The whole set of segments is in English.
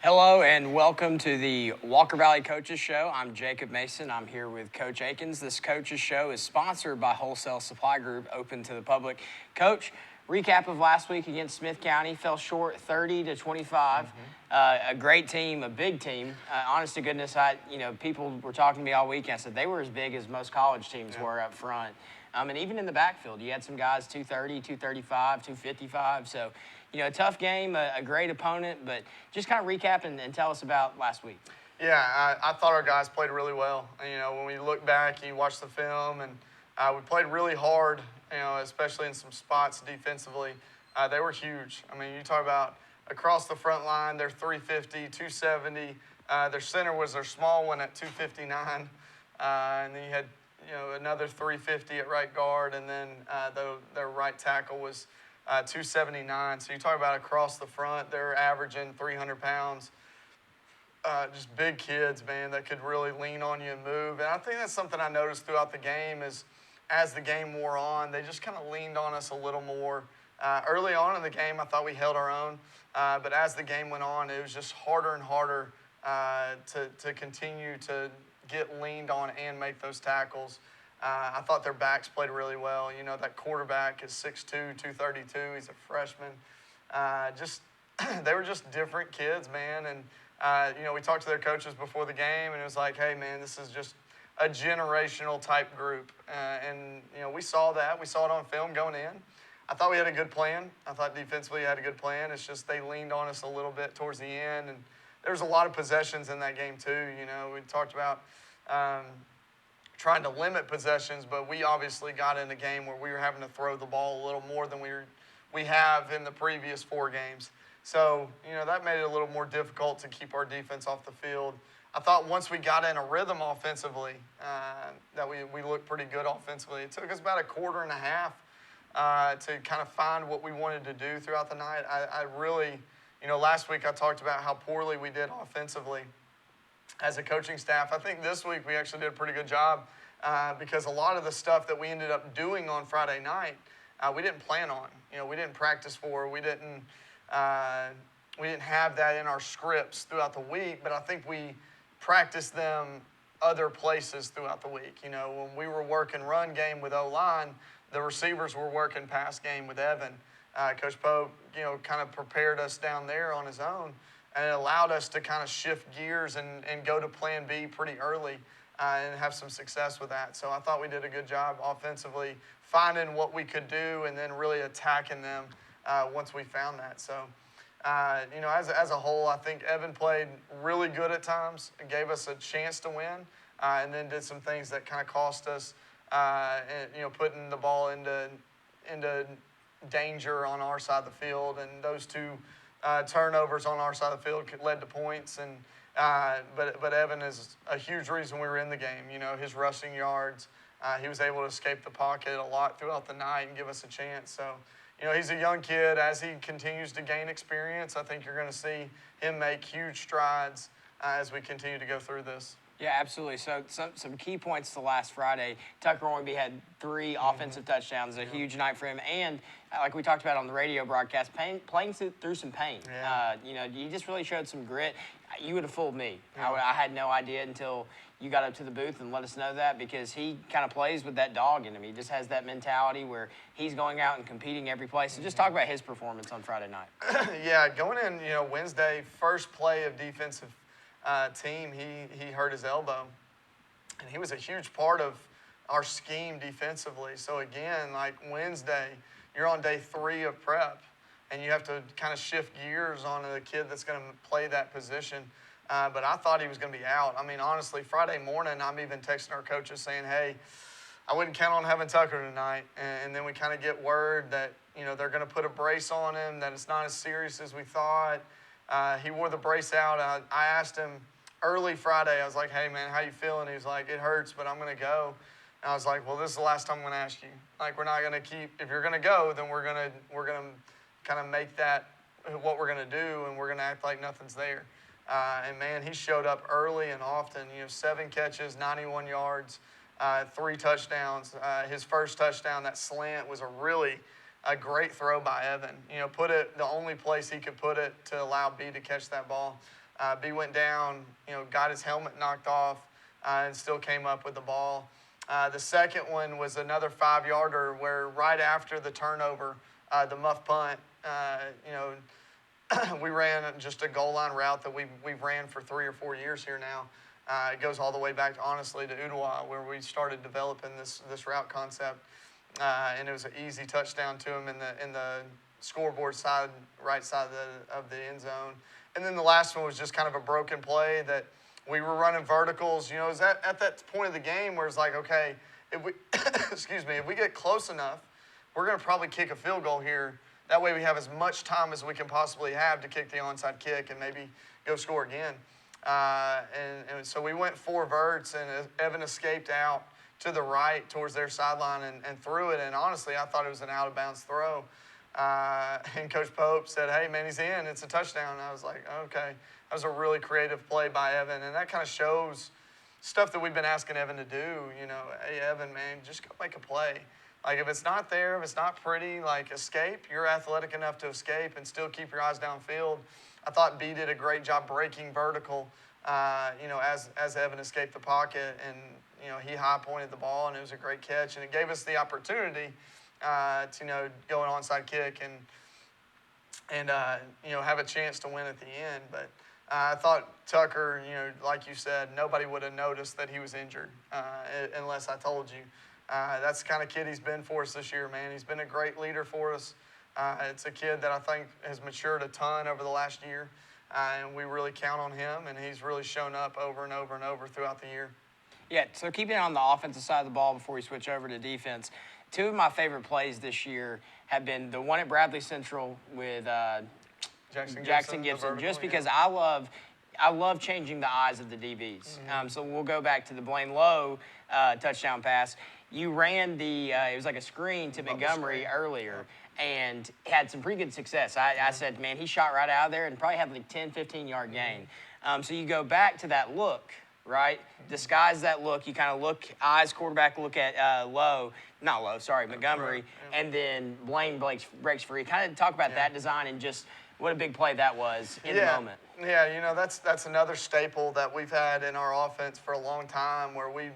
Hello and welcome to the Walker Valley Coaches Show. I'm Jacob Mason. I'm here with Coach Akins. This Coaches Show is sponsored by Wholesale Supply Group, open to the public. Coach, recap of last week against Smith County, fell short 30-25. A great team, a big team. Honest to goodness, people were talking to me all weekend. I said they were as big as most college teams were up front. And even in the backfield, you had some guys 230, 235, 255. So, a tough game, a great opponent, but just kind of recap and tell us about last week. Yeah, I thought our guys played really well. When we look back, you watch the film, and we played really hard, especially in some spots defensively. They were huge. You talk about across the front line, they're 350, 270. Their center was their small one at 259. And then you had, another 350 at right guard, and then their right tackle was 279. So you talk about across the front, they're averaging 300 pounds. Just big kids, man, that could really lean on you and move. And I think that's something I noticed throughout the game is as the game wore on, they just kind of leaned on us a little more. Early on in the game, I thought we held our own. But as the game went on, it was just harder and harder to continue to get leaned on and make those tackles. I thought their backs played really well. That quarterback is 6'2", 232. He's a freshman. They were just different kids, man. And, we talked to their coaches before the game, and it was like, hey, man, this is just a generational type group. We saw that. We saw it on film going in. I thought we had a good plan. I thought defensively we had a good plan. It's just they leaned on us a little bit towards the end. And there was a lot of possessions in that game, too. We talked about trying to limit possessions, but we obviously got in a game where we were having to throw the ball a little more than we have in the previous 4 games. So, that made it a little more difficult to keep our defense off the field. I thought once we got in a rhythm offensively, that we looked pretty good offensively. It took us about a quarter and a half to kind of find what we wanted to do throughout the night. I really, last week I talked about how poorly we did offensively as a coaching staff. I think this week we actually did a pretty good job because a lot of the stuff that we ended up doing on Friday night, we didn't plan on. We didn't practice for. We didn't have that in our scripts throughout the week, but I think we practiced them other places throughout the week. When we were working run game with O-line, the receivers were working pass game with Evan. Coach Pope, kind of prepared us down there on his own, and it allowed us to kind of shift gears and go to plan B pretty early and have some success with that. So I thought we did a good job offensively finding what we could do and then really attacking them once we found that. So, as a whole, I think Evan played really good at times and gave us a chance to win and then did some things that kind of cost us, putting the ball into danger on our side of the field. And those 2 turnovers on our side of the field led to points, but Evan is a huge reason we were in the game. His rushing yards, he was able to escape the pocket a lot throughout the night and give us a chance. So, he's a young kid. As he continues to gain experience, I think you're going to see him make huge strides as we continue to go through this. Yeah, absolutely. So some key points to last Friday. Tucker Ormby had 3 offensive touchdowns, a huge night for him. And like we talked about on the radio broadcast, playing through some pain. Yeah. You just really showed some grit. You would have fooled me. Yeah. I had no idea until you got up to the booth and let us know that, because he kind of plays with that dog in him. He just has that mentality where he's going out and competing every play. So just talk about his performance on Friday night. Yeah, going in, Wednesday, first play of defensive team, he hurt his elbow, and he was a huge part of our scheme defensively. So again, like Wednesday, you're on day 3 of prep, and you have to kind of shift gears on the kid that's going to play that position. But I thought he was going to be out. Honestly, Friday morning, I'm even texting our coaches saying, hey, I wouldn't count on having Tucker tonight. And then we kind of get word that, they're going to put a brace on him, that it's not as serious as we thought. He wore the brace out. I asked him early Friday, I was like, hey, man, how you feeling? He was like, it hurts, but I'm going to go. And I was like, well, this is the last time I'm going to ask you. Like, we're not going to keep – if you're going to go, then we're going to kind of make that what we're going to do, and we're going to act like nothing's there. And, man, he showed up early and often. 7 catches, 91 yards, 3 touchdowns. His first touchdown, that slant, was a great throw by Evan. Put it the only place he could put it to allow B to catch that ball. B went down, got his helmet knocked off, and still came up with the ball. The second one was another 5-yarder where right after the turnover, the muff punt, we ran just a goal line route that we've ran for 3 or 4 years here now. It goes all the way back, honestly, to Udoa, where we started developing this route concept, and it was an easy touchdown to him in the scoreboard side, right side of the end zone. And then the last one was just kind of a broken play that we were running verticals. It was at that point of the game where it's like, okay, if we if we get close enough, we're going to probably kick a field goal here. That way we have as much time as we can possibly have to kick the onside kick and maybe go score again. And so we went 4 verts, and Evan escaped out to the right towards their sideline and threw it. And honestly, I thought it was an out-of-bounds throw. And Coach Pope said, hey, man, he's in. It's a touchdown. And I was like, okay. That was a really creative play by Evan. And that kind of shows stuff that we've been asking Evan to do. Hey, Evan, man, just go make a play. Like, if it's not there, if it's not pretty, like, escape. You're athletic enough to escape and still keep your eyes downfield. I thought B did a great job breaking vertical, as Evan escaped the pocket. And, he high-pointed the ball, and it was a great catch. And it gave us the opportunity to, go an onside kick and have a chance to win at the end. But I thought Tucker, like you said, nobody would have noticed that he was injured unless I told you. That's the kind of kid he's been for us this year, man. He's been a great leader for us. It's a kid that I think has matured a ton over the last year, and we really count on him, and he's really shown up over and over and over throughout the year. Yeah, so keeping it on the offensive side of the ball before we switch over to defense, 2 of my favorite plays this year have been the one at Bradley Central with Jackson Gibson, just because I love changing the eyes of the DBs. Mm-hmm. So we'll go back to the Blaine Lowe touchdown pass. You ran it was like a screen to Montgomery earlier and had some pretty good success. I said, man, he shot right out of there and probably had like 10, 15-yard gain. So you go back to that look, right? Disguise that look. You kind of look, quarterback look at Montgomery, and then Blaine breaks free. Kind of talk about that design and just what a big play that was in the moment. Yeah, that's another staple that we've had in our offense for a long time, where we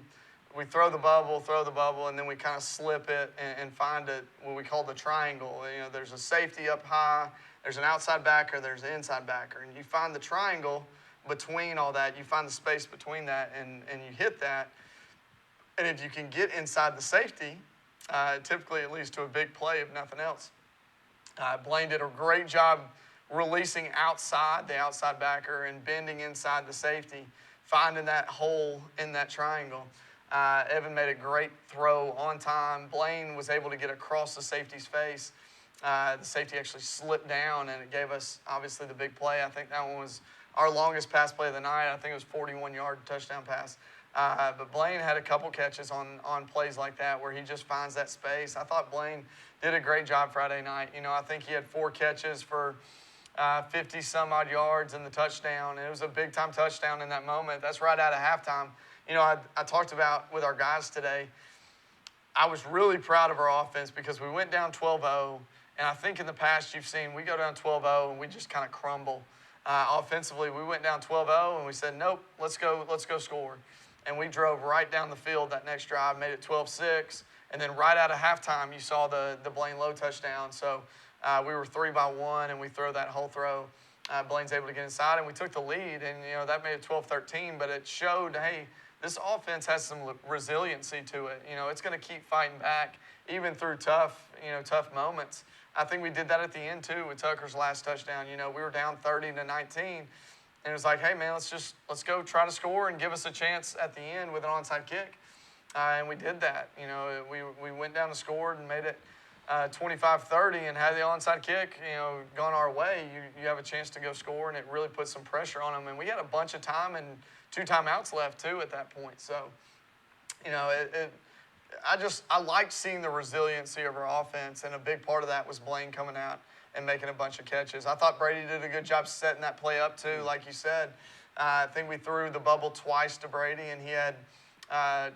throw the bubble, and then we kind of slip it and find it, what we call the triangle. There's a safety up high, there's an outside backer, there's an inside backer, and you find the triangle between all that. You find the space between that, and you hit that. And if you can get inside the safety, typically it leads to a big play, if nothing else. Blaine did a great job releasing outside the outside backer and bending inside the safety, finding that hole in that triangle. Evan made a great throw on time. Blaine was able to get across the safety's face. The safety actually slipped down, and it gave us, obviously, the big play. I think that one was our longest pass play of the night. I think it was 41-yard touchdown pass. But Blaine had a couple catches on plays like that where he just finds that space. I thought Blaine did a great job Friday night. I think he had 4 catches for 50-some-odd yards in the touchdown. And it was a big-time touchdown in that moment. That's right out of halftime. I talked about with our guys today, I was really proud of our offense because we went down 12-0. And I think in the past you've seen we go down 12-0 and we just kind of crumble. Offensively, we went down 12-0 and we said, nope, let's go score. And we drove right down the field that next drive, made it 12-6. And then right out of halftime, you saw the Blaine Lowe touchdown. So we were 3-1, and we throw that whole throw. Blaine's able to get inside, and we took the lead. And, that made it 12-13, but it showed, hey, this offense has some resiliency to it. It's going to keep fighting back, even through tough moments. I think we did that at the end, too, with Tucker's last touchdown. We were down 30-19, and it was like, hey, man, let's go try to score and give us a chance at the end with an onside kick. And we did that. We went down and scored and made it 25-30 and had the onside kick, gone our way. You have a chance to go score, and it really put some pressure on them. And we had a bunch of time and 2 timeouts left, too, at that point. So, I liked seeing the resiliency of our offense, and a big part of that was Blaine coming out and making a bunch of catches. I thought Brady did a good job setting that play up, too, like you said. I think we threw the bubble twice to Brady, and he had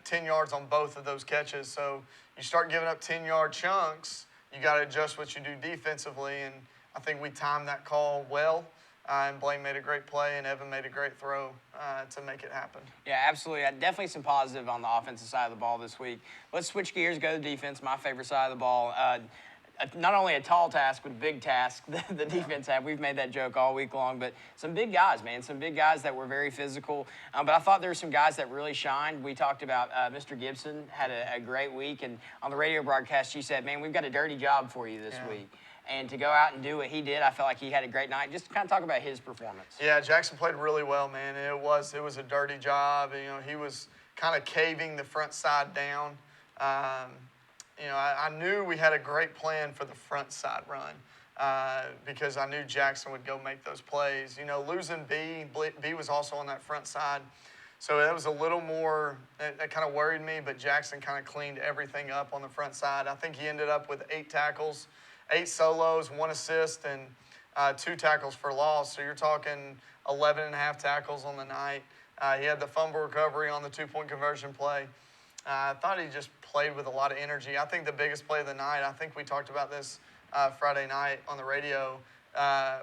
10 yards on both of those catches. So you start giving up 10-yard chunks, you got to adjust what you do defensively, and I think we timed that call well. and Blaine made a great play, and Evan made a great throw to make it happen. Yeah, absolutely. Definitely some positive on the offensive side of the ball this week. Let's switch gears, go to defense, my favorite side of the ball. Not only a tall task, but a big task the defense had. We've made that joke all week long, but some big guys, man. Some big guys that were very physical. But I thought there were some guys that really shined. We talked about Mr. Gibson had a great week, and on the radio broadcast, she said, man, we've got a dirty job for you this week. And to go out and do what he did, I felt like he had a great night. Just to kind of talk about his performance. Yeah, Jackson played really well, man. It was a dirty job. You know, he was kind of caving the front side down. You know, I knew we had a great plan for the front side run because I knew Jackson would go make those plays. You know, losing B was also on that front side. So that was a little more, that kind of worried me, but Jackson kind of cleaned everything up on the front side. I think he ended up with 8 tackles, 8 solos, 1 assist, and 2 tackles for loss. So you're talking 11 and a half tackles on the night. He had the fumble recovery on the 2-point conversion play. I thought he just played with a lot of energy. I think the biggest play of the night, I think we talked about this Friday night on the radio,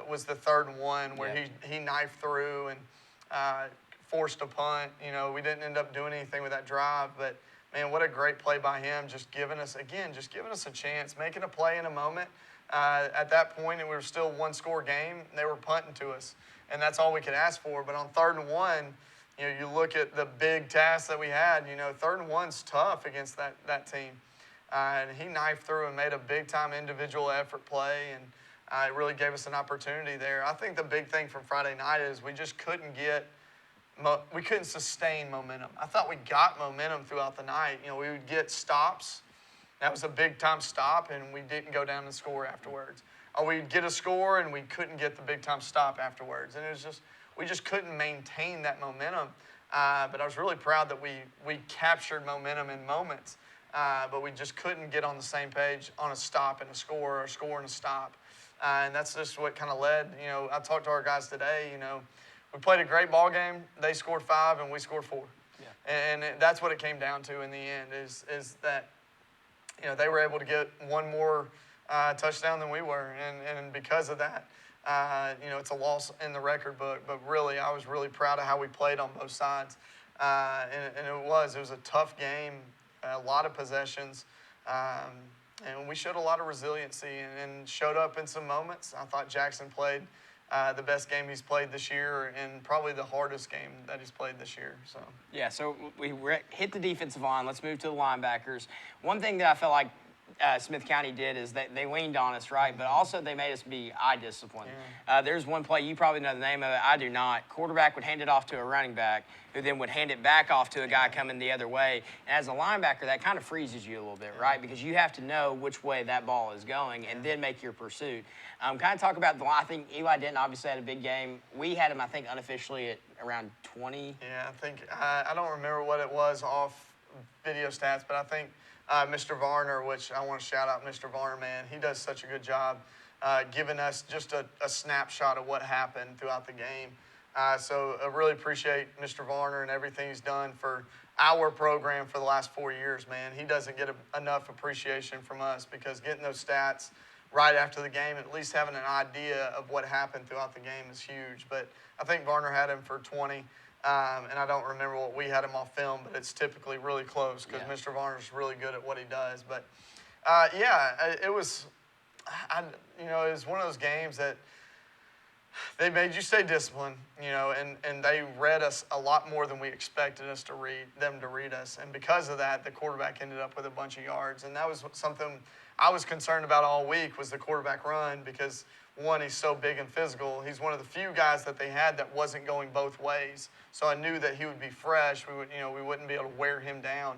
was the 3rd and 1 where he knifed through and forced a punt. You know, we didn't end up doing anything with that drive, but man, what a great play by him, just giving us a chance, making a play in a moment. At that point, and we were still 1-score game, they were punting to us, and that's all we could ask for. But on 3rd and 1, you know, you look at the big task that we had, you know, 3rd and 1's tough against that team. And he knifed through and made a big-time individual effort play, and it really gave us an opportunity there. I think the big thing from Friday night is we just couldn't sustain momentum. I thought we got momentum throughout the night. You know, we would get stops. That was a big-time stop, and we didn't go down and score afterwards. Or we'd get a score, and we couldn't get the big-time stop afterwards. And it was just, we just couldn't maintain that momentum. But I was really proud that we captured momentum in moments, but we just couldn't get on the same page on a stop and a score, or a score and a stop. And that's just what kind of led. You know, I talked to our guys today. You know, we played a great ball game. They scored 5, and we scored 4. Yeah. And that's what it came down to in the end. Is that, you know, they were able to get 1 more touchdown than we were, and because of that, you know, it's a loss in the record book. But really, I was really proud of how we played on both sides, and it was a tough game, a lot of possessions, and we showed a lot of resiliency and showed up in some moments. I thought Jackson played the best game he's played this year, and probably the hardest game that he's played this year. So yeah, so we hit the defensive line. Let's move to the linebackers. One thing that I felt like Smith County did is that they leaned on us, right? But also they made us be eye disciplined. There's one play, you probably know the name of it, I do not. Quarterback would hand it off to a running back, who then would hand it back off to a guy coming the other way. And as a linebacker, that kind of freezes you a little bit, right? Because you have to know which way that ball is going and then make your pursuit. Kind of talk about I think Eli Denton obviously had a big game. We had him, I think, unofficially at around 20. Yeah, I think, I don't remember what it was off video stats, but I think Mr. Varner, which I want to shout out Mr. Varner, man. He does such a good job giving us just a snapshot of what happened throughout the game. So I really appreciate Mr. Varner and everything he's done for our program for the last 4 years, man. He doesn't get enough appreciation from us, because getting those stats right after the game, at least having an idea of what happened throughout the game, is huge. But I think Varner had him for 20. And I don't remember what we had him off film, but it's typically really close, because Mr. Varner's really good at what he does. But it was, you know, it was one of those games that they made you stay disciplined, you know, and they read us a lot more than we expected them to read us. And because of that, the quarterback ended up with a bunch of yards. And that was something I was concerned about all week, was the quarterback run, because one, he's so big and physical. He's one of the few guys that they had that wasn't going both ways. So I knew that he would be fresh. We wouldn't be able to wear him down.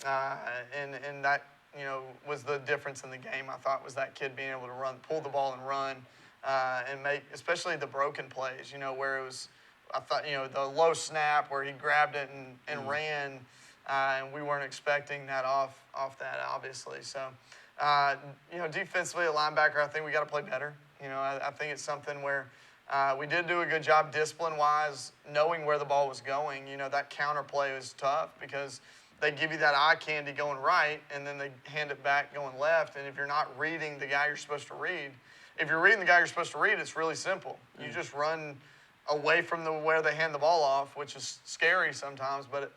And that, you know, was the difference in the game. I thought, was that kid being able to pull the ball and run, and make, especially the broken plays, you know, where it was, I thought, you know, the low snap where he grabbed it and ran, and we weren't expecting that off that, obviously. So, you know, defensively at linebacker, I think we got to play better. You know, I think it's something where we did do a good job discipline-wise, knowing where the ball was going. You know, that counter play was tough, because they give you that eye candy going right, and then they hand it back going left. And if you're not reading the guy you're supposed to read, if you're reading the guy you're supposed to read, it's really simple. You just run away from where they hand the ball off, which is scary sometimes, but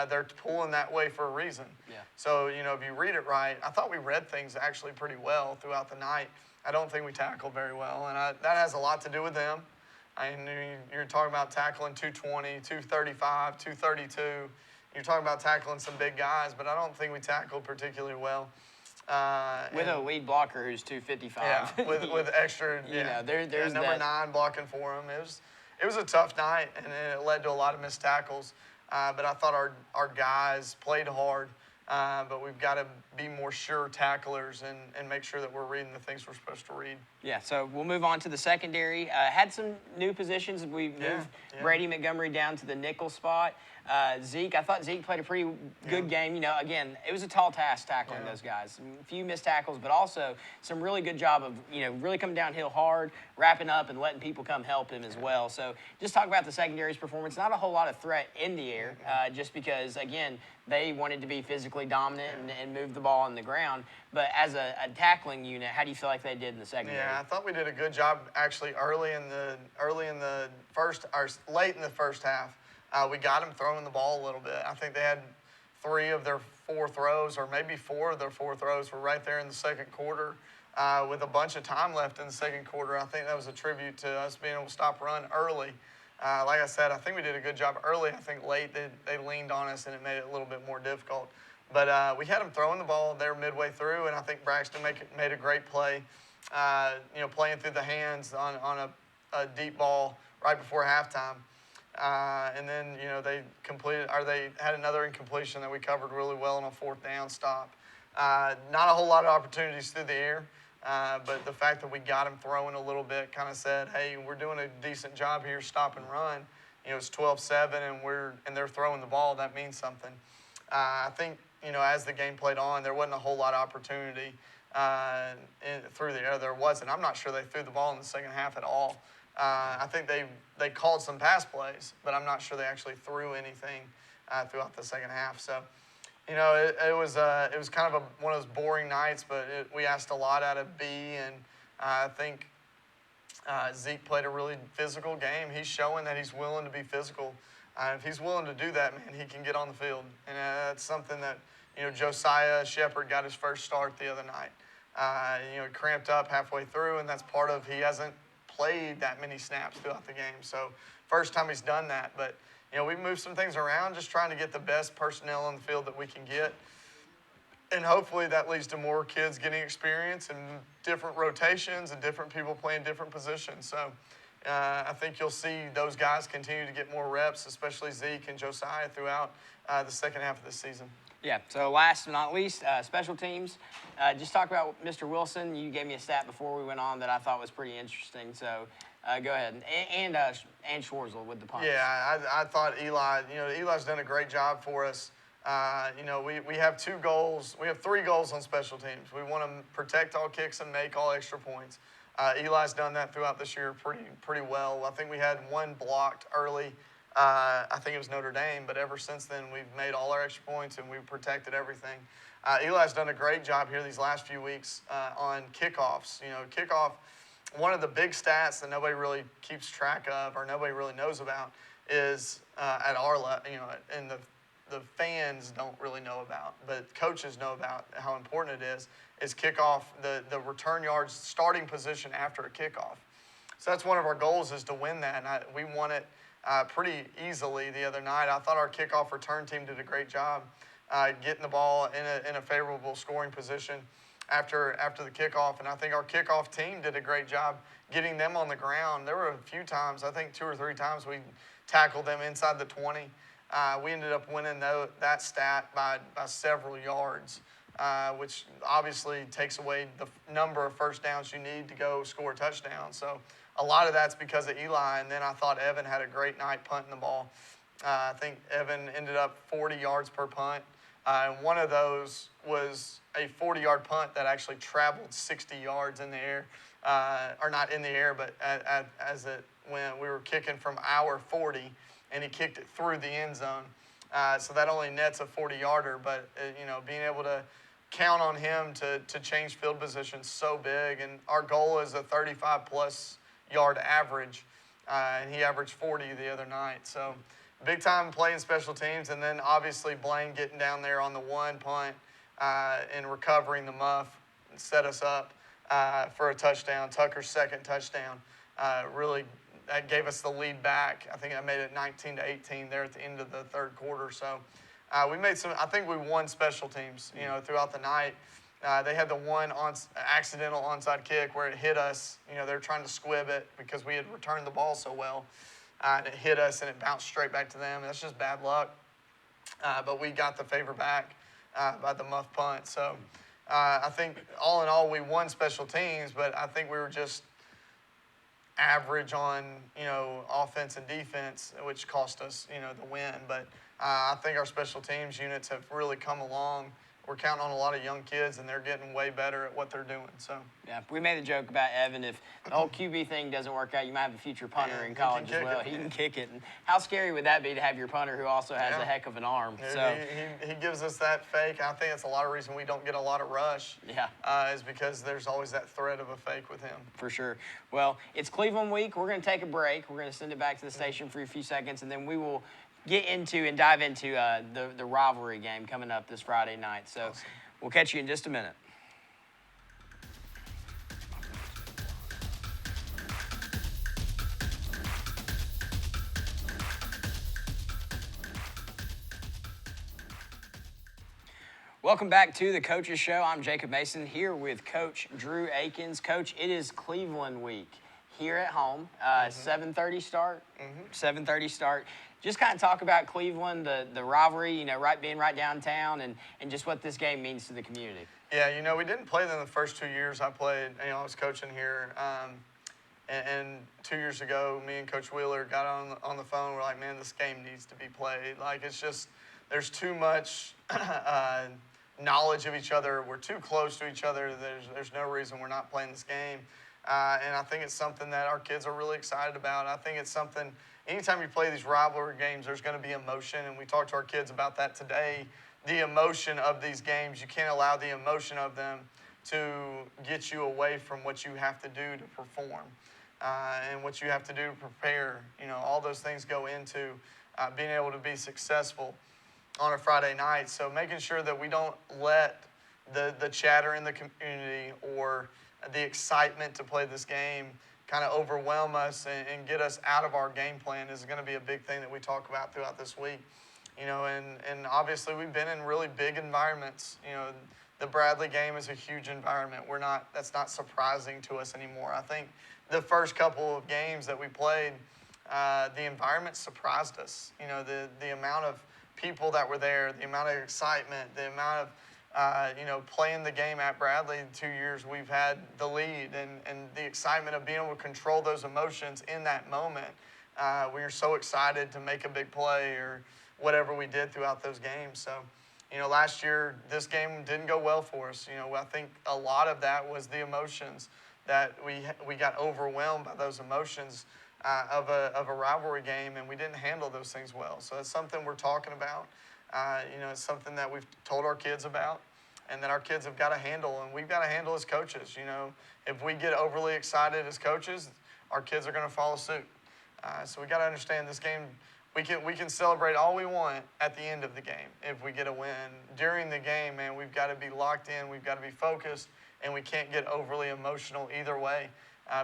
they're pulling that way for a reason. Yeah. So, you know, if you read it right, I thought we read things actually pretty well throughout the night. I don't think we tackled very well, and that has a lot to do with them. I mean, you're talking about tackling 220, 235, 232. You're talking about tackling some big guys, but I don't think we tackled particularly well. With a lead blocker who's 255. Yeah, with extra, there's number that. 9 blocking for him. It was a tough night, and it led to a lot of missed tackles. But I thought our guys played hard. But we've got to be more sure tacklers and make sure that we're reading the things we're supposed to read. Yeah, so we'll move on to the secondary. Had some new positions. We moved Brady Montgomery down to the nickel spot. Zeke, I thought Zeke played a pretty good game. You know, again, it was a tall task tackling those guys. A few missed tackles, but also some really good job of, really coming downhill hard, wrapping up, and letting people come help him as well. So just talk about the secondary's performance. Not a whole lot of threat in the air, just because, again, they wanted to be physically dominant and move the ball on the ground. But as a tackling unit, how do you feel like they did in the secondary? Yeah, I thought we did a good job actually late in the first half. We got them throwing the ball a little bit. I think they had 3 of their 4 throws, or maybe 4 of their 4 throws were right there in the second quarter with a bunch of time left in the second quarter. I think that was a tribute to us being able to stop run early. Like I said, I think we did a good job early. I think late they leaned on us, and it made it a little bit more difficult. But we had them throwing the ball there midway through, and I think Braxton made a great play, playing through the hands on a deep ball right before halftime. And then, they had another incompletion that we covered really well on a 4th down stop. Not a whole lot of opportunities through the air, but the fact that we got them throwing a little bit kind of said, hey, we're doing a decent job here, stop and run. It's 12-7, and they're throwing the ball. That means something. I think, as the game played on, there wasn't a whole lot of opportunity through the air. There wasn't. I'm not sure they threw the ball in the second half at all. I think they called some pass plays, but I'm not sure they actually threw anything throughout the second half. So, it was kind of one of those boring nights, but we asked a lot out of B, and I think Zeke played a really physical game. He's showing that he's willing to be physical. If he's willing to do that, man, he can get on the field, and that's something that Josiah Shepard got his first start the other night. Cramped up halfway through, and that's part of he hasn't played that many snaps throughout the game. So first time he's done that. But, we've moved some things around, just trying to get the best personnel on the field that we can get. And hopefully that leads to more kids getting experience and different rotations and different people playing different positions. So I think you'll see those guys continue to get more reps, especially Zeke and Josiah, throughout the second half of the season. Yeah, so last but not least, special teams. Just talk about Mr. Wilson. You gave me a stat before we went on that I thought was pretty interesting. So go ahead. And Schwarzel with the punts. Yeah, I thought Eli, Eli's done a great job for us. We have 2 goals. We have 3 goals on special teams. We want to protect all kicks and make all extra points. Eli's done that throughout this year pretty well. I think we had 1 blocked early. I think it was Notre Dame, but ever since then, we've made all our extra points and we've protected everything. Eli's done a great job here these last few weeks on kickoffs. Kickoff, one of the big stats that nobody really keeps track of or nobody really knows about is at our level, and the fans don't really know about, but coaches know about how important it is kickoff, the return yards starting position after a kickoff. So that's one of our goals, is to win that, and we won it pretty easily the other night. I thought our kickoff return team did a great job getting the ball in a favorable scoring position after the kickoff, and I think our kickoff team did a great job getting them on the ground. There were a few times, I think 2 or 3 times, we tackled them inside the 20. We ended up winning that stat by several yards, which obviously takes away the number of first downs you need to go score a touchdown. So a lot of that's because of Eli, and then I thought Evan had a great night punting the ball. I think Evan ended up 40 yards per punt, and one of those was a 40-yard punt that actually traveled 60 yards in the air, or not in the air, but when we were kicking from our 40, and he kicked it through the end zone. So that only nets a 40-yarder, but being able to count on him to change field position so big. And our goal is a 35-plus yard average, and he averaged 40 the other night. So big time playing special teams, and then obviously Blaine getting down there on the one punt and recovering the muff set us up for a touchdown. Tucker's second touchdown really that gave us the lead back. I think I made it 19-18 there at the end of the third quarter. So we made some. I think we won special teams. Throughout the night. They had the one accidental onside kick where it hit us. They're trying to squib it because we had returned the ball so well. And it hit us and it bounced straight back to them. That's just bad luck. But we got the favor back by the muff punt. So I think all in all we won special teams, but I think we were just average on offense and defense, which cost us the win. But I think our special teams units have really come along. We're counting on a lot of young kids, and they're getting way better at what they're doing. So yeah, we made the joke about Evan. If the whole QB thing doesn't work out, you might have a future punter in college as well. He can kick it. And how scary would that be to have your punter who also has a heck of an arm? So he gives us that fake. I think that's a lot of reason we don't get a lot of rush. Yeah, is because there's always that threat of a fake with him. For sure. Well, it's Cleveland week. We're going to take a break. We're going to send it back to the station for a few seconds, and then we will get into and dive into the rivalry game coming up this Friday night. So awesome. We'll catch you in just a minute. Welcome back to the Coaches Show. I'm Jacob Mason here with Coach Drew Akins. Coach, it is Cleveland week here at home. 7:30 start. 7:30 start. Just kind of talk about Cleveland, the rivalry, being right downtown, and just what this game means to the community. Yeah, we didn't play them the first 2 years I played. I was coaching here. And 2 years ago, me and Coach Wheeler got on the phone. We're like, man, this game needs to be played. Like, it's just, there's too much knowledge of each other. We're too close to each other. There's no reason we're not playing this game. And I think it's something that our kids are really excited about. I think it's something, anytime you play these rivalry games, there's going to be emotion. And we talked to our kids about that today. The emotion of these games, you can't allow the emotion of them to get you away from what you have to do to perform and what you have to do to prepare. All those things go into being able to be successful on a Friday night. So making sure that we don't let the chatter in the community or the excitement to play this game kind of overwhelm us and get us out of our game plan is going to be a big thing that we talk about throughout this week. And obviously we've been in really big environments. The Bradley game is a huge environment. That's not surprising to us anymore. I think the first couple of games that we played, the environment surprised us. The amount of people that were there, the amount of excitement, the amount of playing the game at Bradley in 2 years, we've had the lead and the excitement of being able to control those emotions in that moment. We were so excited to make a big play or whatever we did throughout those games. So, last year, this game didn't go well for us. I think a lot of that was the emotions that we got overwhelmed by those emotions of a rivalry game, and we didn't handle those things well. So that's something we're talking about. It's something that we've told our kids about and that our kids have got to handle, and we've got to handle as coaches. If we get overly excited as coaches, our kids are going to follow suit. So we got to understand this game. We can celebrate all we want at the end of the game if we get a win. During the game, man, we've got to be locked in. We've got to be focused, and we can't get overly emotional either way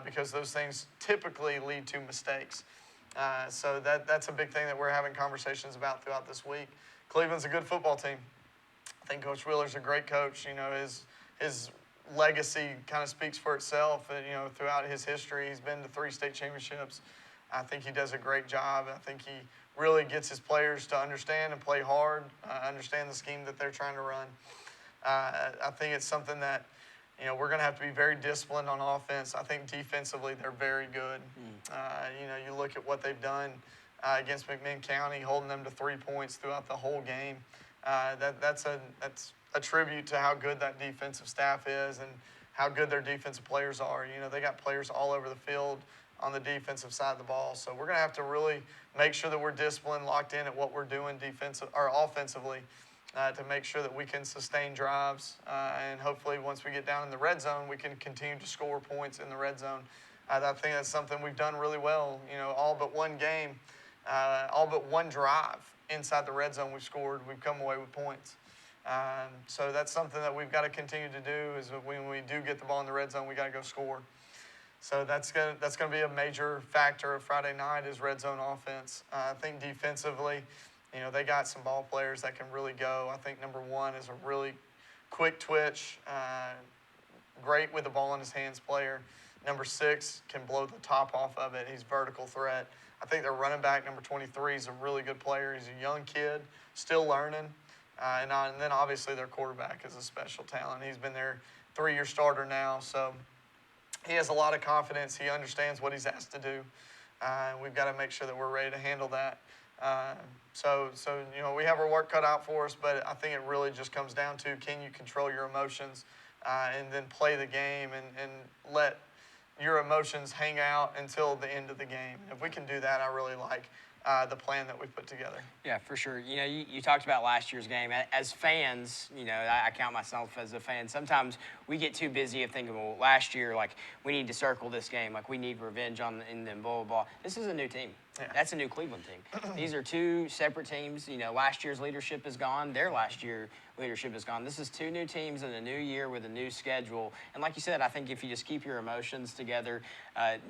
because those things typically lead to mistakes. So that's a big thing that we're having conversations about throughout this week. Cleveland's a good football team. I think Coach Wheeler's a great coach. His legacy kind of speaks for itself. Throughout his history, he's been to 3 state championships. I think he does a great job. I think he really gets his players to understand and play hard, understand the scheme that they're trying to run. I think it's something that, we're going to have to be very disciplined on offense. I think defensively they're very good. You look at what they've done against McMinn County, holding them to 3 points throughout the whole game. That's a tribute to how good that defensive staff is and how good their defensive players are. They got players all over the field on the defensive side of the ball. So we're going to have to really make sure that we're disciplined, locked in at what we're doing offensively. to make sure that we can sustain drives. And hopefully once we get down in the red zone, we can continue to score points in the red zone. I think that's something we've done really well. You know, all but one game, all but one drive inside the red zone we've scored, we've come away with points. So that's something that we've got to continue to do is when we do get the ball in the red zone, we got to go score. So that's gonna be a major factor of Friday night is red zone offense. I think defensively, you know, they got some ball players that can really go. I think number one is a really quick twitch, great with the ball in his hands player. Number 6 can blow the top off of it. He's vertical threat. I think their running back, number 23, is a really good player. He's a young kid, still learning. And then obviously their quarterback is a special talent. He's been their 3-year starter now, so he has a lot of confidence. He understands what he's asked to do. We've got to make sure that we're ready to handle that. So you know, we have our work cut out for us, but I think it really just comes down to can you control your emotions and then play the game and let your emotions hang out until the end of the game. If we can do that, I really like the plan that we put together. Yeah, for sure. You know, you talked about last year's game. As fans, you know, I count myself as a fan. Sometimes we get too busy of thinking, well, last year, like, we need to circle this game. Like, we need revenge in them, blah, blah, blah. This is a new team. Yeah. That's a new Cleveland team. These are 2 separate teams. You know, last year's leadership is gone. Their last year leadership is gone. This is 2 new teams in a new year with a new schedule. And like you said, I think if you just keep your emotions together,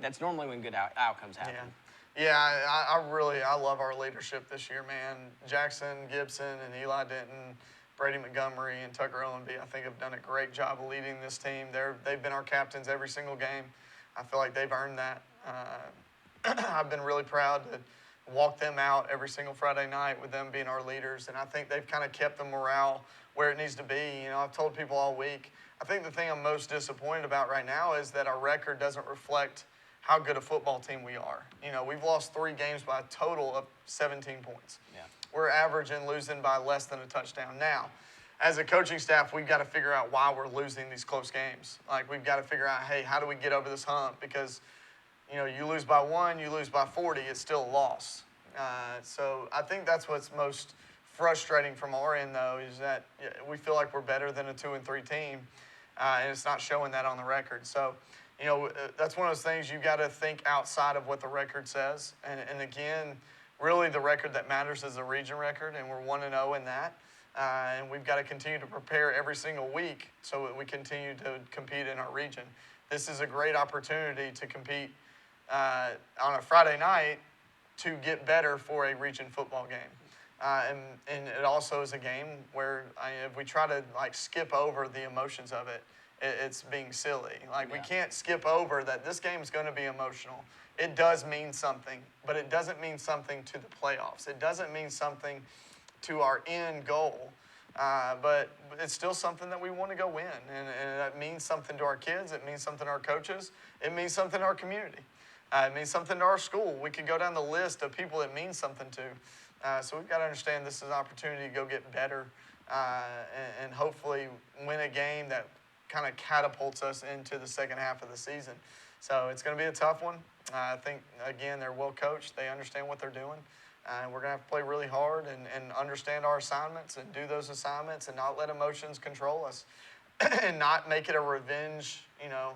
that's normally when good outcomes happen. Yeah. Yeah, I love our leadership this year, man. Jackson Gibson and Eli Denton, Brady Montgomery and Tucker Owenby, I think have done a great job of leading this team. They've been our captains every single game. I feel like they've earned that. I've been really proud to walk them out every single Friday night with them being our leaders, and I think they've kind of kept the morale where it needs to be. You know, I've told people all week, I think the thing I'm most disappointed about right now is that our record doesn't reflect how good a football team we are. You know, we've lost 3 games by a total of 17 points. Yeah. We're averaging losing by less than a touchdown. Now, as a coaching staff, we've got to figure out why we're losing these close games. Like, we've got to figure out, hey, how do we get over this hump? Because, you know, you lose by 1, you lose by 40, it's still a loss. So I think that's what's most frustrating from our end, though, is that we feel like we're better than a 2-3 team, and it's not showing that on the record. So, you know, that's one of those things you've got to think outside of what the record says. And again, really the record that matters is the region record, and we're 1-0 in that. And we've got to continue to prepare every single week so that we continue to compete in our region. This is a great opportunity to compete on a Friday night to get better for a region football game. And it also is a game where if we try to like skip over the emotions of it, it's being silly. Like, we can't skip over that this game is going to be emotional. It does mean something, but it doesn't mean something to the playoffs. It doesn't mean something to our end goal, but it's still something that we want to go win. And that means something to our kids. It means something to our coaches. It means something to our community. It means something to our school. We could go down the list of people it means something to. So we've got to understand this is an opportunity to go get better and hopefully win a game that kind of catapults us into the second half of the season. So it's going to be a tough one. I think, again, they're well coached. They understand what they're doing. We're going to have to play really hard and understand our assignments and do those assignments and not let emotions control us and not make it a revenge, you know,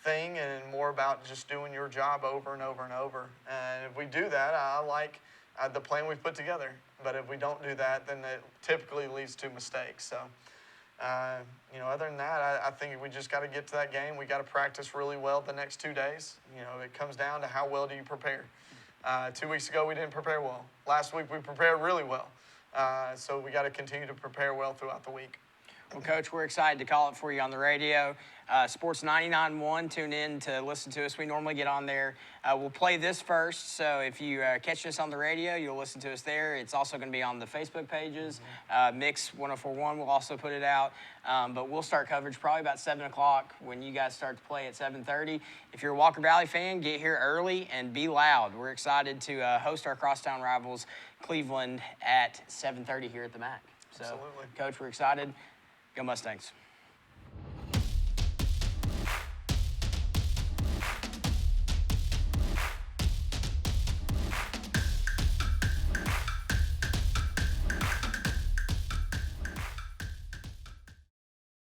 thing and more about just doing your job over and over and over. And if we do that, I like the plan we've put together. But if we don't do that, then it typically leads to mistakes. So, you know, other than that, I think we just got to get to that game. We got to practice really well the next 2 days. You know, it comes down to how well do you prepare. 2 weeks ago, we didn't prepare well. Last week, we prepared really well. So we got to continue to prepare well throughout the week. Well, Coach, we're excited to call it for you on the radio. Sports 99.1, tune in to listen to us. We normally get on there. We'll play this first, so if you catch us on the radio, you'll listen to us there. It's also going to be on the Facebook pages. Mix 104.1 will also put it out. But we'll start coverage probably about 7 o'clock when you guys start to play at 7:30. If you're a Walker Valley fan, get here early and be loud. We're excited to host our crosstown rivals, Cleveland, at 7:30 here at the MAC. So, Absolutely. Coach, we're excited. Go Mustangs.